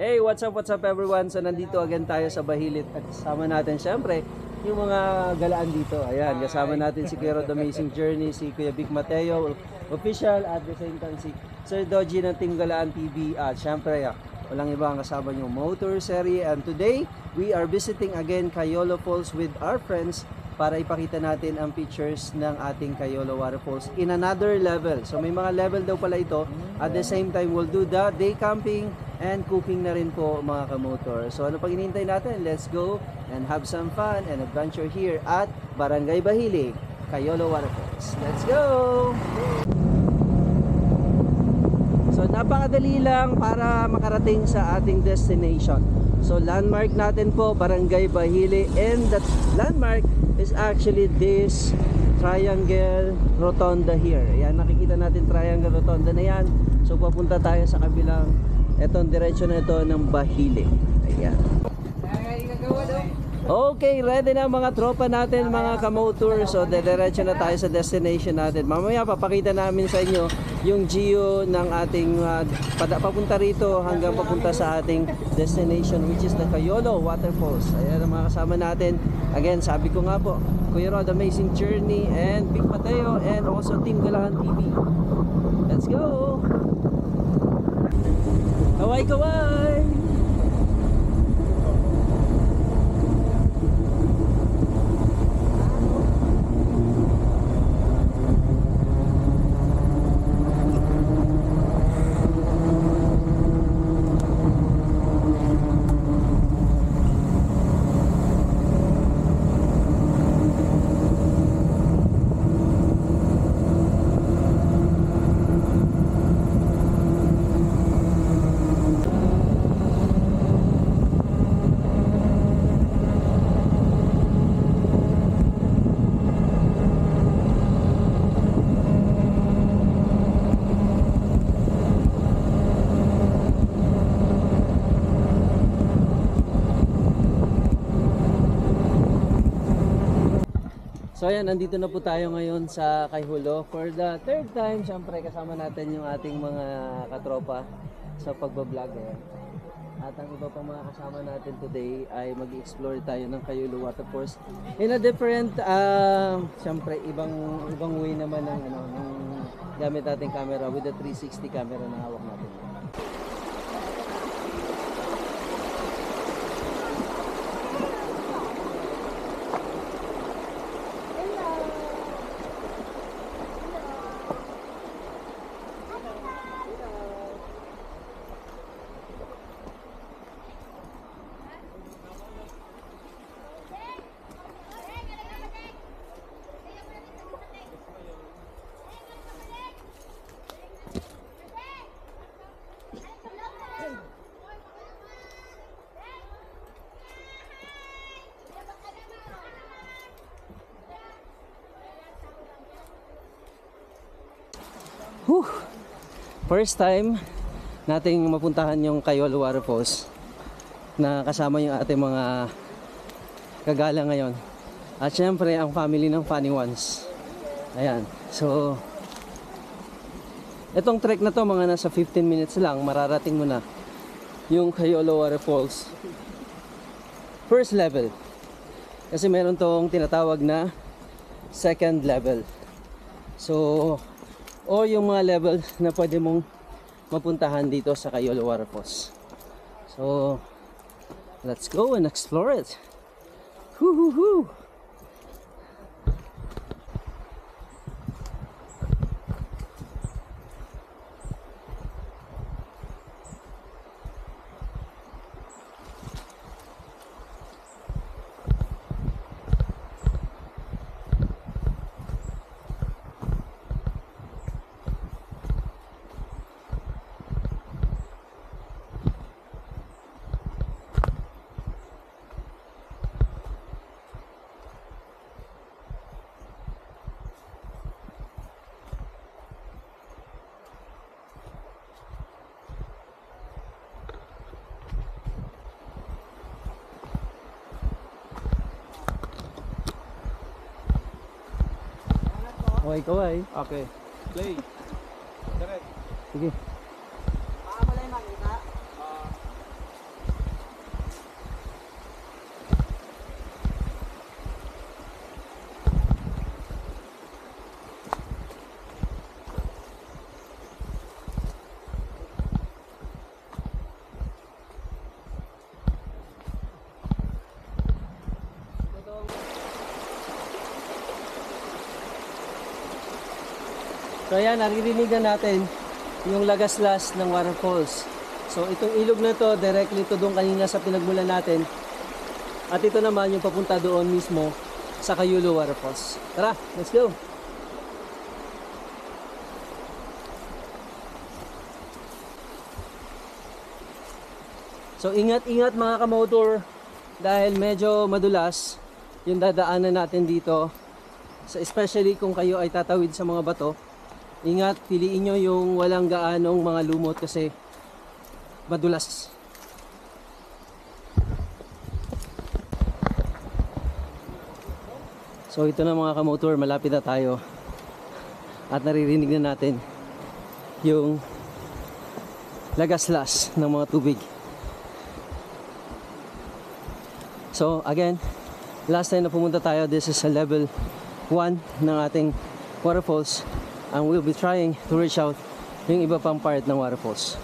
Hey, what's up everyone? So nandito again tayo sa Bahilit at kasama natin syempre yung mga galaan dito. Ayan, kasama natin si Kuya Rod Amazing Journey, si Kuya Vic Mateo, official, at the same time si Sir Doji ng Team Galaan TV. At syempre, walang iba ang kasama yung motor serie. And today, we are visiting again Cayolo Falls with our friends para ipakita natin ang pictures ng ating Cayolo Waterfalls in another level. So may mga level daw pala ito. At the same time, we'll do the day camping and cooking na rin po mga kamotor. So ano pag hinihintay natin? Let's go and have some fun and adventure here at Barangay Bahilig, Cayolo Waterfalls. Let's go! So napakadali lang para makarating sa ating destination. So landmark natin po Barangay Bahili, and that landmark is actually this triangle rotonda here. Ayan, nakikita natin triangle rotonda na yan. So papunta tayo sa kabilang etong diretsyo na ito ng Bahili. Ayan. Okay, ready na mga tropa natin, mga kamotor. So diretso na tayo sa destination natin. Mamaya papakita namin sa inyo yung geo ng ating papunta rito hanggang papunta sa ating destination, which is the Cayolo Waterfalls. Ayan ang mga kasama natin. Again, sabi ko nga po, Kuya Rod Amazing Journey and Vic Mateo and also Team Galaan TV. Let's go! Kaway! So ayan, nandito na po tayo ngayon sa Cayolo for the third time. Siyempre kasama natin yung ating mga katropa sa pagbablog. At ang iba pang mga kasama natin today ay mag-explore tayo ng Cayolo Waterfalls in a different, siyempre ibang way naman ng, ng gamit nating camera with the 360 camera na hawak natin. Whew. First time nating mapuntahan yung Cayolo Waterfalls na kasama yung ating mga kagala ngayon. At syempre ang family ng Funny Ones. Ayan. So itong trek na to mga nasa 15 minutes lang, mararating mo na yung Cayolo Waterfalls first level. Kasi meron tong tinatawag na second level. So o yung mga level na pwede mong mapuntahan dito sa Cayolo Waterfalls. So let's go and explore it. Woo-hoo-hoo! Okay, kaway. Okay. Play. Direct. Sige. Wala yung makita? So ayan, naririnig na natin yung lagaslas ng waterfalls. So itong ilog na to, directly to doon kanina sa pinagmulan natin. At ito naman yung papunta doon mismo sa Cayulo Waterfalls. Tara, let's go! So ingat-ingat mga kamotor dahil medyo madulas yung dadaanan natin dito. So, especially kung kayo ay tatawid sa mga bato. Ingat, piliin nyo yung walang gaanong mga lumot kasi madulas. So ito na mga kamotor, malapit na tayo. At naririnig na natin yung lagaslas ng mga tubig. So again, last time na pumunta tayo, this is a level 1 ng ating waterfalls. And we'll be trying to reach out yung iba pang part ng waterfalls.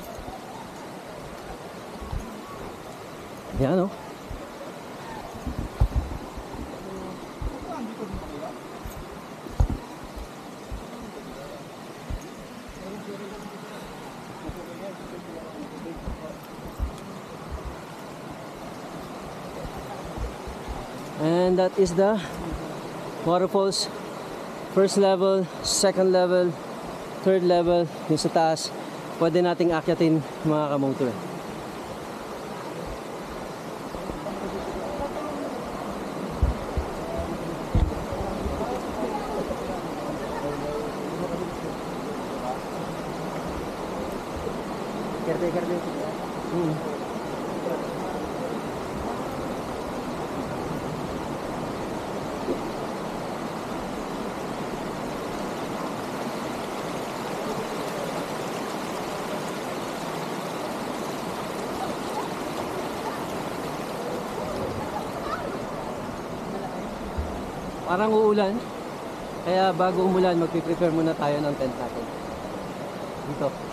Yan o. And that is the waterfalls. First level, second level, third level, yung sa taas. Pwede nating akyatin mga kamotor. Parang uulan. Kaya bago umulan, magpiprepare muna tayo ng tent natin. Dito.